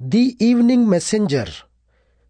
The Evening Messenger.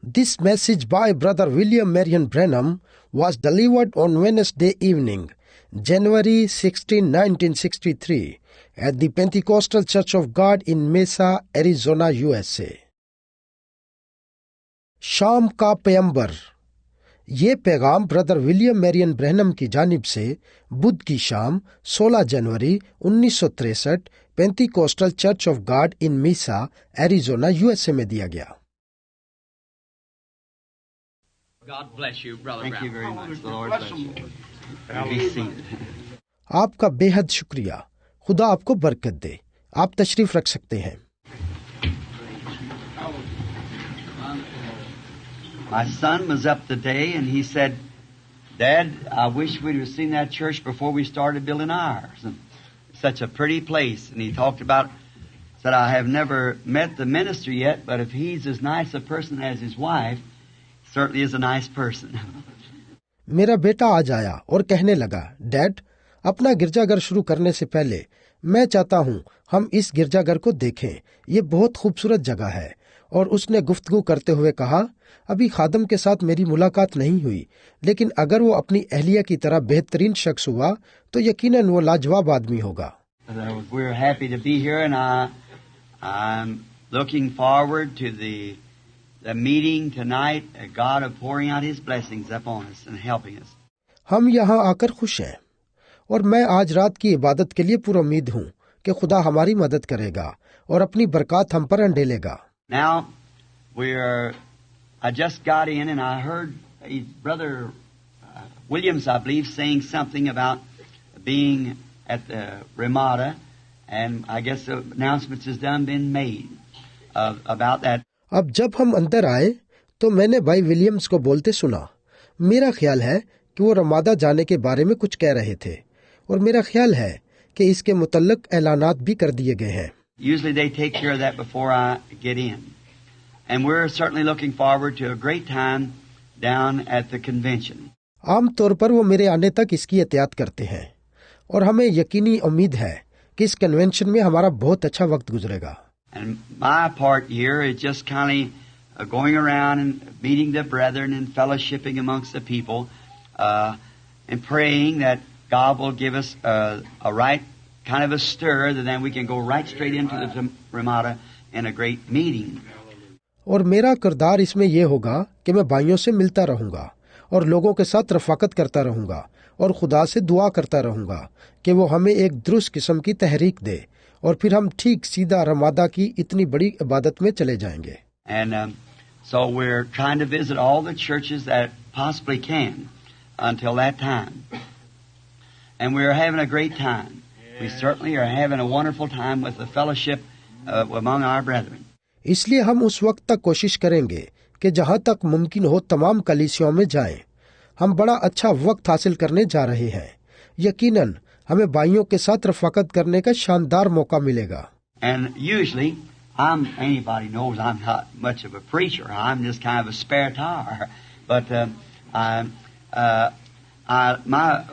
This message by Brother William Marion Branham was delivered on Wednesday evening, January 16, 1963, at the Pentecostal Church of God in Mesa, Arizona, USA. शाम का पैगंबर। ये पैगाम brother William Marrion Branham की जानिब से बुध की शाम 16 जनवरी 1963 Pentecostal church of God in Mesa, Arizona, USA में दिया गया। God bless you, Brother Thank you Brown. very much. The Lord bless you. Be seated. आपका बेहद शुक्रिया। खुदा आपको बरकत दे। आप तशरीफ रख सकते हैं। My son was up today and he said, Dad, I wish we'd have seen that church before we started building ours. And such a pretty place. And he talked about, said, I have never met the minister yet, but if he's as nice a person as his wife, certainly is a nice person. मेरा बेटा आज आया और कहने लगा, dad, अपना गिरजाघर शुरू करने से पहले मैं चाहता हूँ हम इस गिरजाघर को देखें। ये बहुत खूबसूरत जगह है। और उसने गुफ्तगू करते हुए कहा, अभी खादम के साथ मेरी मुलाकात नहीं हुई, लेकिन अगर वो अपनी अहलिया की तरह बेहतरीन शख्स हुआ तो यकीनन वो लाजवाब आदमी होगा। We're happy to be here and I'm looking forward to the meeting tonight, God of pouring out His blessings upon us and helping us. हम यहाँ आकर खुश हैं और मैं आज रात की इबादत के लिए पूरी उम्मीद हूँ कि खुदा हमारी मदद करेगा और अपनी बरकत हम पर अंडेलेगा। Now, I just got in and I heard Brother Williams, I believe, saying something about being at the Ramada, and I guess the announcements has been made about that. अब जब हम अंदर आए तो मैंने भाई विलियम्स को बोलते सुना। मेरा ख्याल है कि वो रमादा जाने के बारे में कुछ कह रहे थे और मेरा ख्याल है कि इसके मुतल्लिक ऐलानात भी कर दिए गए हैं। Usually they take care of that before I get in. And we're certainly looking forward to a great time down at the convention. आम तौर पर वो मेरे आने तक इसकी एहतियात करते हैं और हमें यकीनी उम्मीद है कि इस कन्वेंशन में हमारा बहुत अच्छा वक्त गुजरेगा। And my part here is just kind of going around and meeting the brethren and fellowshipping amongst the people and praying that God will give us a right kind of a stir, that then we can go right straight into the Ramada in a great meeting. और मेरा किरदार इसमें यह होगा कि मैं भाइयों से मिलता रहूंगा और लोगों के साथ रफाकत करता रहूंगा और खुदा से दुआ करता रहूंगा कि वो हमें एक दुरुस्त किस्म की तहरीक दे और फिर हम ठीक सीधा रमादा की इतनी बड़ी इबादत में चले जाएंगे। And so we're trying to visit all the churches that possibly can until that time. And we're having a great time. We certainly are having a wonderful time with the fellowship among our brethren. इसलिए हम उस वक्त तक कोशिश करेंगे कि जहाँ तक मुमकिन हो तमाम कलीसियों में जाएं। हम बड़ा अच्छा वक्त हासिल करने जा रहे हैं। यकीनन हमें भाइयों के साथ रफाकत करने का शानदार मौका मिलेगा। And usually, anybody knows I'm not much of a preacher. I'm just kind of a spare tire. But my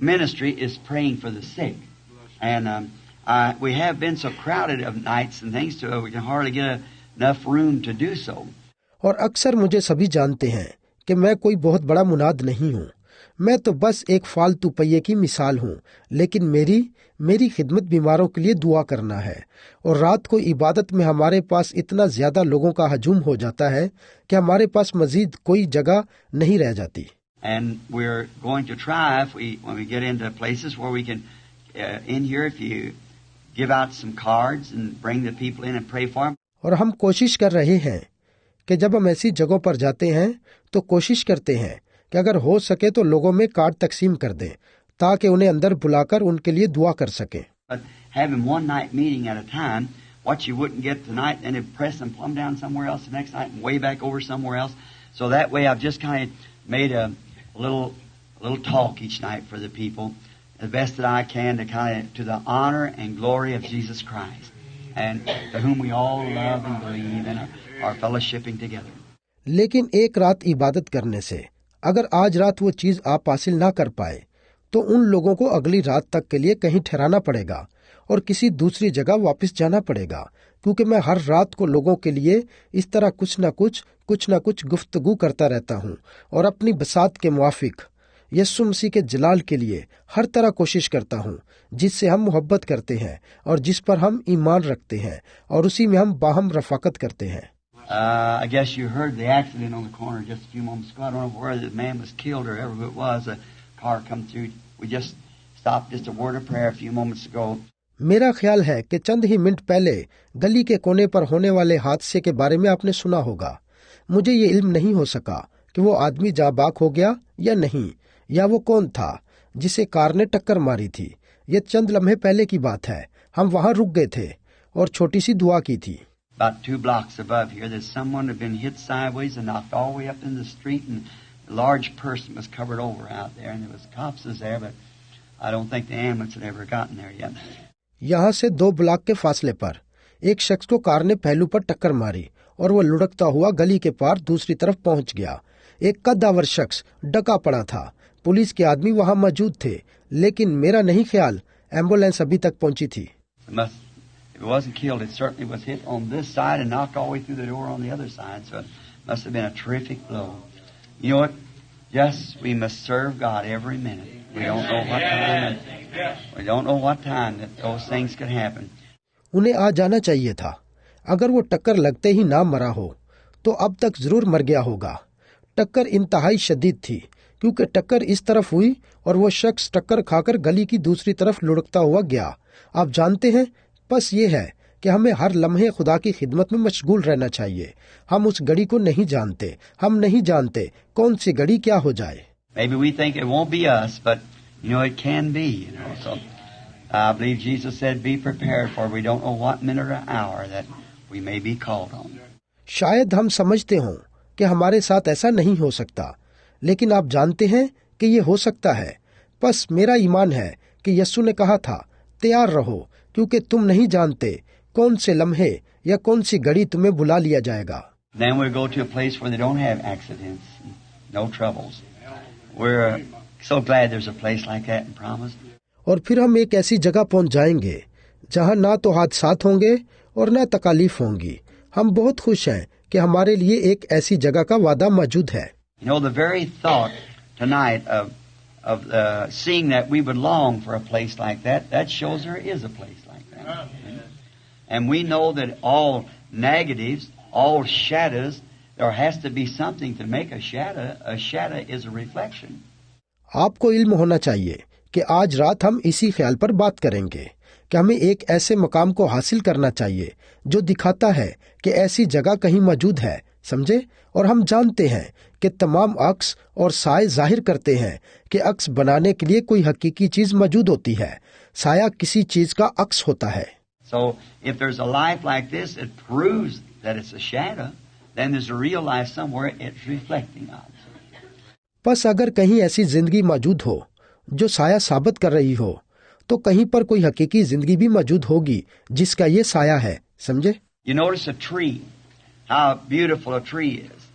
ministry is praying for the sick. And we have been so crowded of nights and things to we can hardly get enough room to do so. और अक्सर मुझे सभी जानते हैं कि मैं कोई बहुत बड़ा मुनाद नहीं हूँ। मैं तो बस एक फालतू पहिए की मिसाल हूँ, लेकिन मेरी खिदमत बीमारों के लिए दुआ करना है और रात को इबादत में हमारे पास इतना ज्यादा लोगों का हजूम हो जाता है कि हमारे पास मजीद कोई जगह नहीं रह जाती। And we're going to try when we get into places where we can in here if you give out some cards and bring the people in and pray for them. और हम कोशिश कर रहे हैं कि जब हम ऐसी जगहों पर जाते हैं तो कोशिश करते हैं कि अगर हो सके तो लोगों में कार्ड तकसीम कर दें ताकि उन्हें अंदर बुलाकर उनके लिए दुआ कर सकें। But having one night meeting at a time, what you wouldn't get tonight, then it press and plumb down somewhere else the next night and way back over somewhere else. So that way I've just kind of made a little talk each night for the people, the best that I can to the honor and glory of Jesus Christ, and to whom we all love and believe and are fellowshipping together. लेकिन एक रात इबादत करने से अगर आज रात वो चीज आप हासिल ना कर पाए तो उन लोगों को अगली रात तक के लिए कहीं ठहराना पड़ेगा और किसी दूसरी जगह वापस जाना पड़ेगा क्योंकि मैं हर रात को लोगों के लिए इस तरह कुछ ना कुछ गुफ्तगू करता रहता हूँ और अपनी बसात के मुआफिक यीशु मसीह के जलाल के लिए हर तरह कोशिश करता हूँ, जिससे हम मोहब्बत करते हैं और जिस पर हम ईमान रखते हैं और उसी में हम बाहम रफाकत करते हैं। I guess you heard the accident on the corner just a few moments ago. I don't know where the man was killed or whoever it was. A car come through. We just stopped just a word of prayer a few moments ago. मेरा ख्याल है कि चंद ही minute पहले गली के कोने पर होने वाले हादसे के बारे में आपने सुना होगा। मुझे ये इल्म नहीं हो सका कि वो आदमी जाबाक हो गया या नहीं, या वो कौन था जिसे कार ने टक्कर मारी थी। ये चंद लम्हे पहले की बात है। हम वहां रुक गए थे और छोटी सी दुआ की थी। About 2 blocks above here, there's someone had been hit sideways and knocked all the way up in the street, and a large person was covered over out there, and there was cops was there, but I don't think the ambulance had ever gotten there yet. यहाँ से 2 block के फासले पर एक शख्स को car ने पहलू पर टक्कर मारी और वो लुढ़कता हुआ गली के पार दूसरी तरफ पहुंच गया। एक कद्दावर शख्स डका पड़ा था। पुलिस के आदमी वहां मौजूद थे, लेकिन मेरा नहीं ख्याल एम्बुलेंस अभी तक पहुंची थी। If it wasn't killed, it certainly was hit on this side and knocked all the way through the door on the other side, so it must have been a terrific blow. You know what? Yes, we must serve God every minute. We don't know what time that those things could happen. उन्हें आ जाना चाहिए था। अगर वो टक्कर लगते ही ना मरा हो तो अब तक जरूर मर गया होगा। टक्कर इंतहाई शदीद थी, क्योंकि टक्कर इस तरफ हुई और वो शख्स टक्कर खाकर गली की दूसरी तरफ लुढ़कता हुआ गया। आप जानते हैं, बस ये है कि हमें हर लम्हे खुदा की खिदमत में मशगूल रहना चाहिए। हम उस घड़ी को नहीं जानते। हम नहीं जानते कौन सी घड़ी क्या हो जाए। Maybe we think it won't be us, but you know it can be. You know, so I believe Jesus said, "Be prepared, for we don't know what minute or hour that we may be called on." शायद हम समझते हों कि हमारे साथ ऐसा नहीं हो सकता, लेकिन आप जानते हैं कि ये हो सकता है। बस मेरा ईमान है कि यीशु ने कहा था, तैयार रहो, क्योंकि तुम नहीं जानते कौन से लम्हे या कौन सी घड़ी तुम्हें बुला लिया जाएगा। Then we go to a place where they don't have accidents, no troubles. We're so glad there's a place like that and promised. और फिर हम एक ऐसी जगह पहुंच जाएंगे जहां ना तो हादसात होंगे और ना तकालीफ होंगी। हम बहुत खुश हैं कि हमारे लिए एक ऐसी जगह का वादा मौजूद है। You know, the very thought tonight of seeing that we would long for a place like that, that shows there is a place like that. And we know that all negatives, all shadows, there has to be something to make a shadow. A shadow is a reflection. आपको इल्म होना चाहिए कि आज रात हम इसी ख्याल पर बात करेंगे कि हमें एक ऐसे मकाम को हासिल करना चाहिए जो दिखाता है कि ऐसी जगह कहीं मौजूद है, समझे? और हम जानते हैं कि तमाम अक्स और साए जाहिर करते हैं कि अक्स बनाने के लिए कोई हकीकी चीज मौजूद होती है। साया किसी चीज का अक्स होता है। So if there's a life like this, it proves that it's a shadow. Then there's a real life somewhere it's reflecting on. बस अगर कहीं ऐसी जिंदगी मौजूद हो जो साया साबित कर रही हो, तो कहीं पर कोई हकीकी जिंदगी भी मौजूद होगी जिसका ये साया है, समझे? You notice a tree, how beautiful a tree is.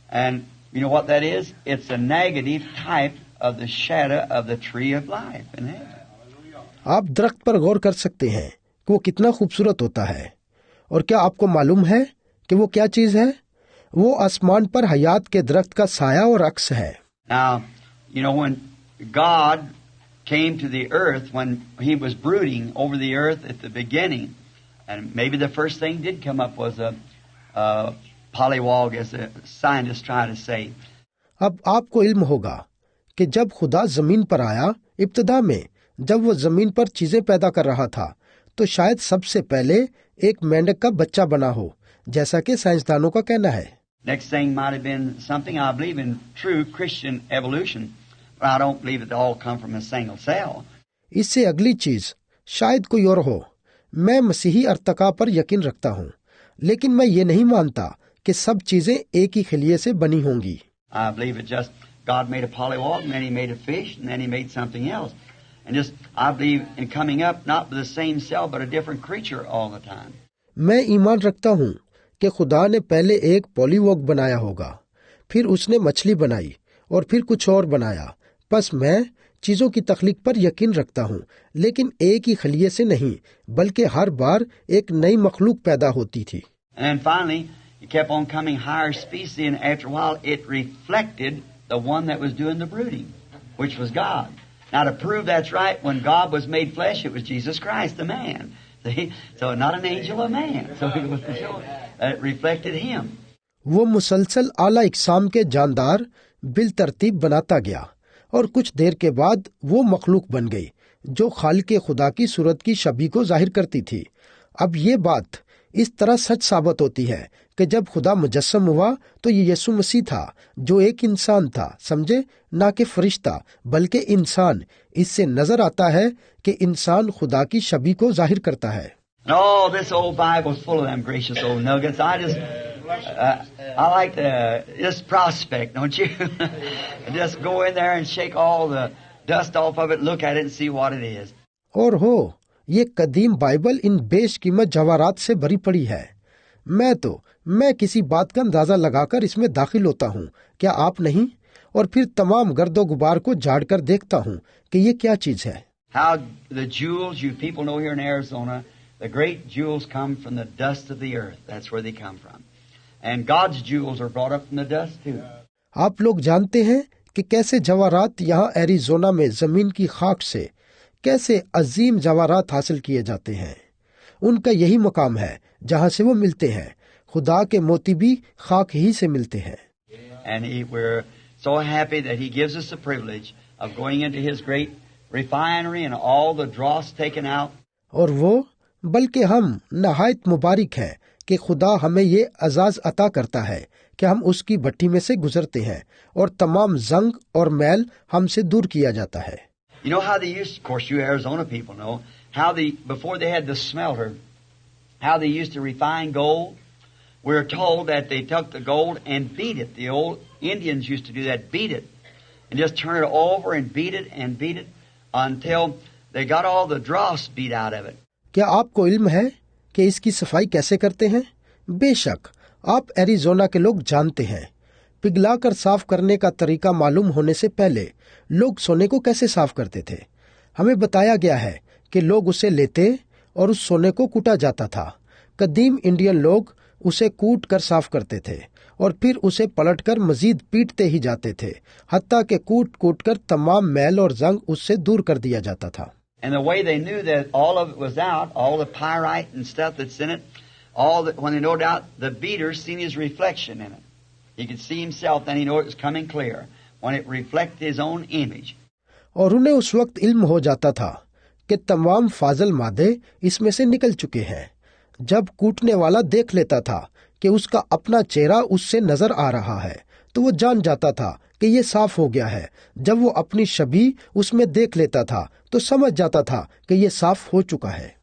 And you know what that is? It's a negative type of the shadow of the tree of life in heaven. आप दरख्त पर गौर कर सकते हैं कि वो कितना खूबसूरत होता है। और क्या आपको मालूम है कि वो क्या चीज है? वो आसमान पर हयात के दरख्त का साया और अक्स है। Now, you know, when God came to the earth, when he was brooding over the earth at the beginning, and maybe the first thing did come up was a pollywog, as the scientists try to say. अब आपको इल्म होगा कि जब खुदा जमीन पर आया, इब्तिदा में जब वो जमीन पर चीजें पैदा कर रहा था, तो शायद सबसे पहले एक मेंढक का बच्चा बना हो, जैसा कि साइंसदानों का कहना है। Next thing might have been something I believe in true Christian evolution, but I don't believe it all come from a single cell. इससे अगली चीज शायद कोई और हो। मैं मसीही अर्तका पर यकीन रखता हूँ, लेकिन मैं ये नहीं मानता कि सब चीजें एक ही खलिए से बनी होंगी। I believe it just God made a pollywog, and then he made a fish, and then he made something else. And just I believe in coming up not with the same cell but a different creature all the time. मैं ईमान रखता हूँ कि खुदा ने पहले एक पॉलीवॉग बनाया होगा, फिर उसने मछली बनाई और फिर कुछ और बनाया। बस मैं चीजों की तख्लीक पर यकीन रखता हूँ, लेकिन एक ही खलिये से नहीं, बल्कि हर बार एक नई मखलूक पैदा होती थी। And then finally, it kept on coming higher species, and after a while, it reflected the one that was doing the brooding, which was God. Now, to prove that's right, when God was made flesh, it was Jesus Christ, the man. See? So, not an angel, a man. So, it was to show that it reflected Him. वो मुसलसल आला इकसाम के जानदार bill तरतीब बनाता गया और कुछ देर के बाद वो मखलूक बन गई जो खालिक खुदा की सूरत की शबी को जाहिर करती थी। अब ये बात इस तरह सच साबित होती है कि जब खुदा मुजस्सम हुआ तो ये यीशु मसीह था जो एक इंसान था, समझे, ना कि फरिश्ता बल्कि इंसान। इससे नजर आता है कि इंसान खुदा की शबी को जाहिर करता है। Oh, this old Bible's full of them gracious old nuggets. I like to just prospect, don't you? Just go in there and shake all the dust off of it, look at it and see what it is. और हो, ये कदीम Bible इन बेशकीमत जवाहरात से भरी पड़ी है। मैं किसी बात का अंदाजा लगाकर इसमें दाखिल होता हूँ, क्या आप नहीं? और फिर तमाम गर्दो गुबार को झाड़कर देखता हूँ कि ये क्या चीज है। How the jewels, you people know here in Arizona, the great jewels come from the dust of the earth. That's where they come from. And God's jewels are brought up from the dust too. आप लोग जानते हैं कि कैसे जवाहरात यहाँ Arizona में जमीन की खाक से कैसे अजीम जवाहरात हासिल किए जाते हैं। उनका यही मकाम है जहाँ से वो मिलते हैं। खुदा के मोती भी खाक ही से मिलते हैं। And we're so happy that He gives us the privilege of going into His great refinery and all the dross taken out. और वो बल्कि हम नहायत मुबारक हैं कि खुदा हमें ये अजाज अता करता है कि हम उसकी भट्टी में से गुजरते हैं और तमाम जंग और मैल हमसे दूर किया जाता है। You know how they used, of course you Arizona people know, how before they had the smelter, how they used to refine gold. We're told that they took the gold and beat it. The old Indians used to do that, beat it. And just turn it over and beat it until they got all the dross beat out of it. क्या आपको इल्म है कि इसकी सफाई कैसे करते हैं? बेशक आप एरिज़ोना के लोग जानते हैं। पिघलाकर साफ करने का तरीका मालूम होने से पहले लोग सोने को कैसे साफ करते थे। हमें बताया गया है कि लोग उसे लेते और उस सोने को कूटा जाता था। कदीम इंडियन लोग उसे कूट कर साफ करते थे और फिर उसे पलटकर मजीद पीटते ही जाते थे, हत्ता के कूट कर तमाम मैल और जंग उससे दूर कर दिया जाता था। And the way they knew that all of it was out, all the pyrite and stuff that's in it, when they knowed out, the beater seen his reflection in it. He could see himself, then he knew it was coming clear when it reflected his own image. और उन्हें उस वक्त इल्म हो जाता था कि तमाम फाजल मादे इसमें से निकल चुके हैं। जब कूटने वाला देख लेता था कि उसका अपना चेहरा उससे नजर आ रहा है, तो वो जान जाता था कि ये साफ हो गया है। जब वो अपनी शबी उसमें देख लेता था तो समझ जाता था कि ये साफ हो चुका है।